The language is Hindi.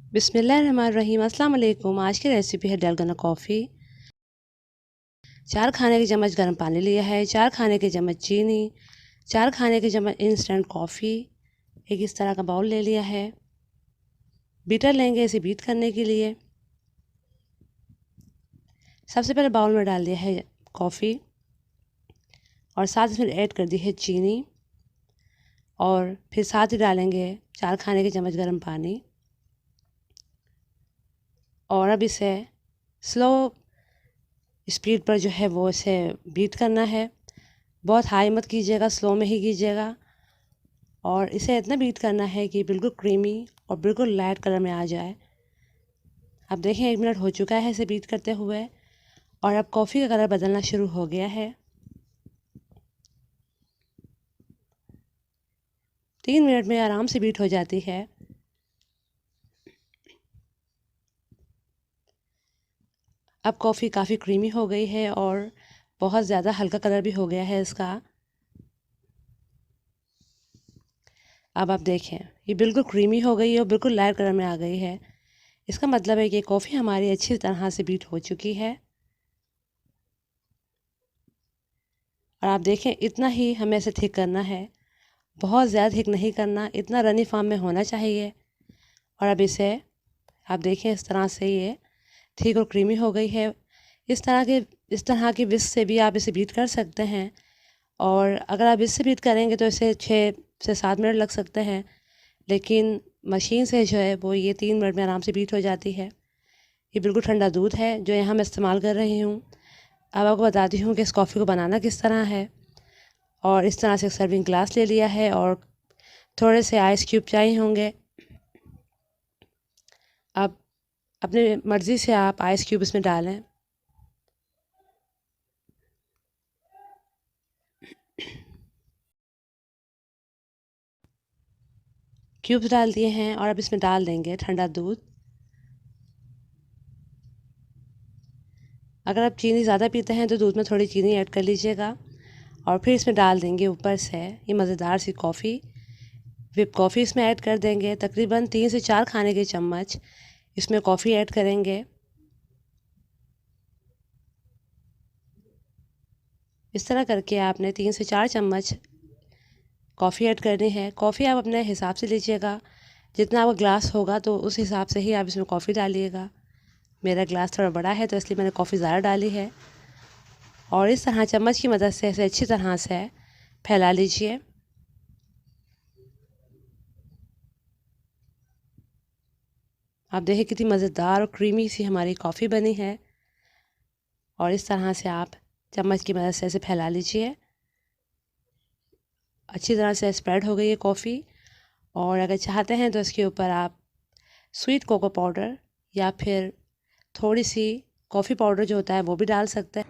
बिस्मिल्लाहिर्रहमानिर्रहीम। अस्सलाम वालेकुम। आज की रेसिपी है डलगोना कॉफ़ी। 4 खाने के चम्मच गर्म पानी लिया है, 4 खाने के चम्मच चीनी, 4 खाने के चम्मच इंस्टेंट कॉफ़ी, एक इस तरह का बाउल ले लिया है। बीटर लेंगे इसे बीट करने के लिए। सबसे पहले बाउल में डाल दिया है कॉफ़ी और साथ इसमें ऐड कर दी है चीनी और फिर साथ ही डालेंगे 4 खाने के चम्मच गर्म पानी और अब इसे स्लो स्पीड पर जो है वो इसे बीट करना है। बहुत हाई मत कीजिएगा, स्लो में ही कीजिएगा और इसे इतना बीट करना है कि बिल्कुल क्रीमी और बिल्कुल लाइट कलर में आ जाए। अब देखें 1 मिनट हो चुका है इसे बीट करते हुए और अब कॉफ़ी का कलर बदलना शुरू हो गया है। 3 मिनट में आराम से बीट हो जाती है। अब कॉफ़ी काफ़ी क्रीमी हो गई है और बहुत ज़्यादा हल्का कलर भी हो गया है इसका। अब आप देखें ये बिल्कुल क्रीमी हो गई है और बिल्कुल लाइट कलर में आ गई है। इसका मतलब है कि कॉफ़ी हमारी अच्छी तरह से बीट हो चुकी है। और आप देखें इतना ही हमें इसे थिक करना है, बहुत ज़्यादा थिक नहीं करना, इतना रनी फॉर्म में होना चाहिए। और अब इसे आप देखें इस तरह से ये थिक और क्रीमी हो गई है। इस तरह के विस्क से भी आप इसे बीट कर सकते हैं और अगर आप इससे बीट करेंगे तो इसे 6 से 7 मिनट लग सकते हैं, लेकिन मशीन से जो है वो ये 3 मिनट में आराम से बीट हो जाती है। ये बिल्कुल ठंडा दूध है जो यहाँ मैं इस्तेमाल कर रही हूँ। अब आपको बताती हूँ कि इस कॉफ़ी को बनाना किस तरह है। और इस तरह से एक सर्विंग ग्लास ले लिया है और थोड़े से आइस क्यूब चाहिए होंगे। अब अपनी मर्ज़ी से आप आइस क्यूब इसमें डालें। क्यूब्स डाल दिए हैं और अब इसमें डाल देंगे ठंडा दूध। अगर आप चीनी ज़्यादा पीते हैं तो दूध में थोड़ी चीनी ऐड कर लीजिएगा और फिर इसमें डाल देंगे ऊपर से ये मज़ेदार सी कॉफ़ी। विप कॉफ़ी इसमें ऐड कर देंगे। तकरीबन 3 से 4 खाने के चम्मच इसमें कॉफ़ी ऐड करेंगे। इस तरह करके आपने 3 से 4 चम्मच कॉफ़ी ऐड करनी है। कॉफ़ी आप अपने हिसाब से लीजिएगा, जितना आपका ग्लास होगा तो उस हिसाब से ही आप इसमें कॉफ़ी डालिएगा। मेरा ग्लास थोड़ा बड़ा है तो इसलिए मैंने कॉफ़ी ज़्यादा डाली है। और इस तरह चम्मच की मदद से इसे अच्छी तरह से फैला लीजिए। आप देखिए कितनी मज़ेदार और क्रीमी सी हमारी कॉफ़ी बनी है। और इस तरह से आप चम्मच की मदद से इसे फैला लीजिए। अच्छी तरह से स्प्रेड हो गई है कॉफ़ी। और अगर चाहते हैं तो इसके ऊपर आप स्वीट कोको पाउडर या फिर थोड़ी सी कॉफ़ी पाउडर जो होता है वो भी डाल सकते हैं।